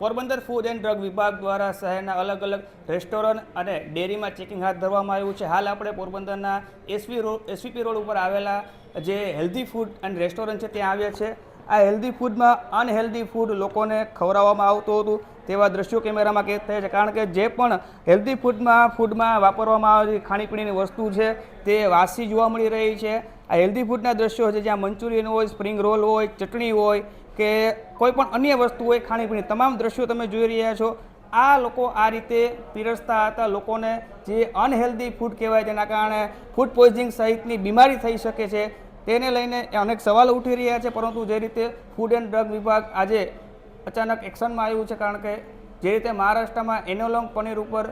Porbandar food and drug વિભાગ દ્વારા શહેરના અલગ અલગ રેસ્ટોરન્ટ અને ડેરીમાં ચેકિંગ હાથ ધરવામાં આવ્યું છે। હાલ આપણે પોરબંદરના એસવીપી રોડ ઉપર આવેલા જે હેલ્ધી ફૂડ એન્ડ રેસ્ટોરન્ટ છે ત્યાં આવ્યા છે। આ હેલ્ધી ફૂડમાં અનહેલ્ધી ફૂડ લોકોને ખવડાવવામાં આવતું હતું તેવા દ્રશ્યો કેમેરામાં કેદ થયા છે। કારણ કે જે પણ હેલ્ધી ફૂડમાં વાપરવામાં આવેલી ખાણીપીણીની વસ્તુ છે તે વાસી જોવા મળી રહી છે। આ હેલ્ધી ફૂડના દ્રશ્યો છે જ્યાં મંચુરિયન હોય, સ્પ્રિંગ રોલ હોય, ચટણી હોય કે કોઈ પણ અન્ય વસ્તુ હોય, ખાણીપીણી તમામ દ્રશ્યો તમે જોઈ રહ્યા છો। આ લોકો આ રીતે પીરસતા હતા લોકોને, જે અનહેલ્ધી ફૂડ કહેવાય, જેના કારણે ફૂડ પોઈઝનિંગ સહિતની બીમારી થઈ શકે છે। તેને લઈને અનેક સવાલો ઉઠી રહ્યા છે, પરંતુ જે રીતે ફૂડ એન્ડ ડ્રગ વિભાગ આજે અચાનક એક્શનમાં આવ્યું છે, કારણ કે જે રીતે મહારાષ્ટ્રમાં એનોલોંગ પનીર ઉપર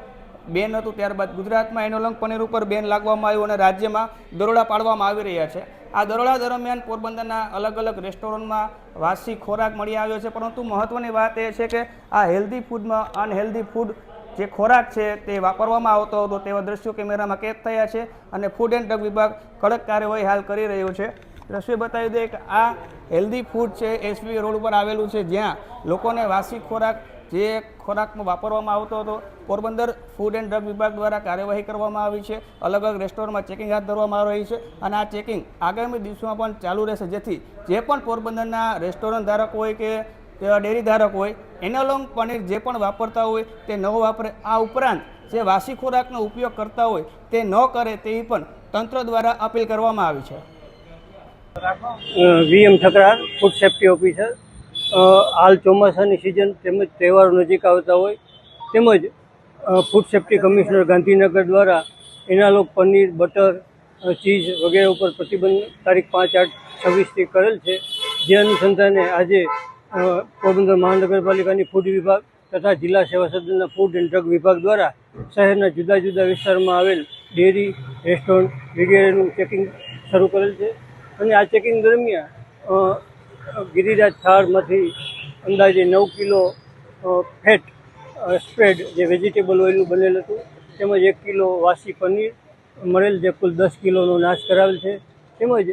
બેન હતું, ત્યારબાદ ગુજરાતમાં એનોલોંગ પનીર ઉપર બેન લાગવામાં આવ્યું અને રાજ્યમાં દરોડા પાડવામાં આવી રહ્યા છે। આ દરોડા દરમિયાન પોરબંદરના અલગ અલગ રેસ્ટોરન્ટમાં વાસી ખોરાક મળી આવ્યો છે, પરંતુ મહત્ત્વની વાત એ છે કે આ હેલ્ધી ફૂડમાં અનહેલ્ધી ફૂડ જે ખોરાક છે તે વાપરવામાં આવતો હતો તેવા દ્રશ્યો કેમેરામાં કેદ થયા છે અને ફૂડ એન્ડ ડ્રગ વિભાગ કડક કાર્યવાહી હાલ કરી રહ્યું છે। દ્રશ્ય બતાવી દે કે આ હેલ્ધી ફૂડ છે એસવી રોડ ઉપર આવેલું છે, જ્યાં લોકોને વાસી ખોરાક જે ખોરાકમાં વાપરવામાં આવતો હતો પોરબંદર ફૂડ એન્ડ ડ્રગ વિભાગ દ્વારા કાર્યવાહી કરવામાં આવી છે। અલગ અલગ રેસ્ટોરન્ટમાં ચેકિંગ હાથ ધરવામાં આવી રહી છે અને આ ચેકિંગ આગામી દિવસોમાં પણ ચાલુ રહેશે, જેથી જે પણ પોરબંદરના રેસ્ટોરન્ટ ધારક હોય કે ડેરી ધારક હોય એનોલોંગ પનીર જે પણ વાપરતા હોય તે ન વાપરે। આ ઉપરાંત જે વાસી ખોરાકનો ઉપયોગ કરતા હોય તે ન કરે તેવી પણ તંત્ર દ્વારા અપીલ કરવામાં આવી છે। VM Thakrar, food safety officer. હાલ ચોમાસાની સિઝન તેમજ તહેવારો નજીક આવતા હોય તેમજ ફૂડ સેફ્ટી કમિશનર ગાંધીનગર દ્વારા એનાલોગ પનીર, બટર, ચીઝ વગેરે ઉપર પ્રતિબંધ તારીખ 5/8/26થી કરેલ છે। જે અનુસંધાને આજે પોરબંદર મહાનગરપાલિકાની ફૂડ વિભાગ તથા જિલ્લા સેવા સદનના ફૂડ એન્ડ ડ્રગ વિભાગ દ્વારા શહેરના જુદા જુદા વિસ્તારમાં આવેલ ડેરી, રેસ્ટોરન્ટ વગેરેનું ચેકિંગ શરૂ કરેલ છે અને આ ચેકિંગ દરમિયાન ગિરિરાજ થાળમાંથી અંદાજે 9 કિલો ફેટ સ્પ્રેડ જે વેજીટેબલ ઓઇલનું બનેલ હતું, તેમજ 1 કિલો વાસી પનીર મળેલ જે કુલ 10 કિલોનો નાશ કરાવેલ છે। તેમજ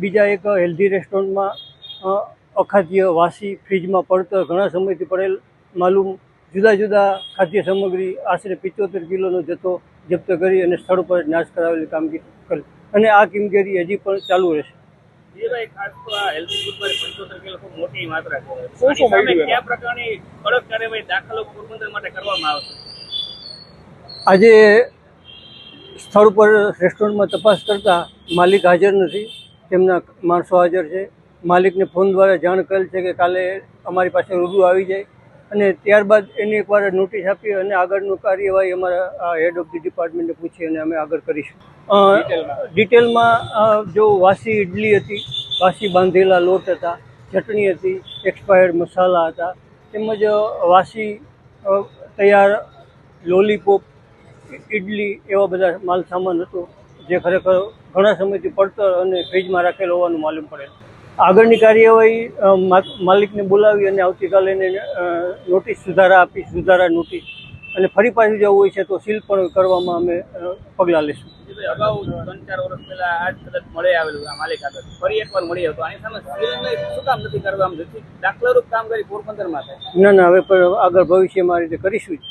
બીજા એક હેલ્ધી રેસ્ટોરન્ટમાં અખાદ્ય વાસી ફ્રીજમાં પડતર ઘણા સમયથી પડેલ માલુમ જુદા જુદા ખાદ્ય સામગ્રી આશરે 75 કિલોનો જથ્થો જપ્ત કરી અને સ્થળ પર નાશ કરાવેલી કામગીરી કરી અને આ કામગીરી હજી પણ ચાલુ રહેશે। આજે સ્થળ પર રેસ્ટોરન્ટમાં તપાસ કરતા માલિક હાજર નથી, તેમના માણસો હાજર છે। માલિકને ફોન દ્વારા જાણ કરેલ છે કે કાલે અમારી પાસે રૂબરૂ આવી જાય અને ત્યારબાદ એની એકવાર નોટિસ આપી અને આગળનું કાર્યવાહી અમારા હેડ ઓફ ધી ડિપાર્ટમેન્ટને પૂછી અને અમે આગળ કરીશું। ડિટેલમાં જો વાસી ઇડલી હતી, વાસી બાંધેલા લોટ હતા, ચટણી હતી, એક્સપાયર્ડ મસાલા હતા, તેમજ વાસી તૈયાર લોલીપોપ, ઇડલી એવા બધા માલ સામાન હતો જે ખરેખર ઘણા સમયથી પડતર અને ફ્રીજમાં રાખેલ હોવાનું માલુમ પડેલ। આગળની કાર્યવાહી માલિકને બોલાવી અને આવતીકાલે એને નોટિસ સુધારા આપી, સુધારા નોટિસ, અને ફરી પાછું જવું હોય છે તો સીલ પણ કરવામાં અમે પગલાં લઈશું। અગાઉ 3-4 વર્ષ પહેલા આ જ કદાચ મળી આવેલું આ માલિક આગળ ફરી એકવાર મળી હતો, આની સામે સીલ શું કામ નથી કરવામાં? દાખલારૂપ કામગીરી પોરબંદરમાં થાય? ના, હવે પણ આગળ ભવિષ્યમાં આ રીતે કરીશું જ।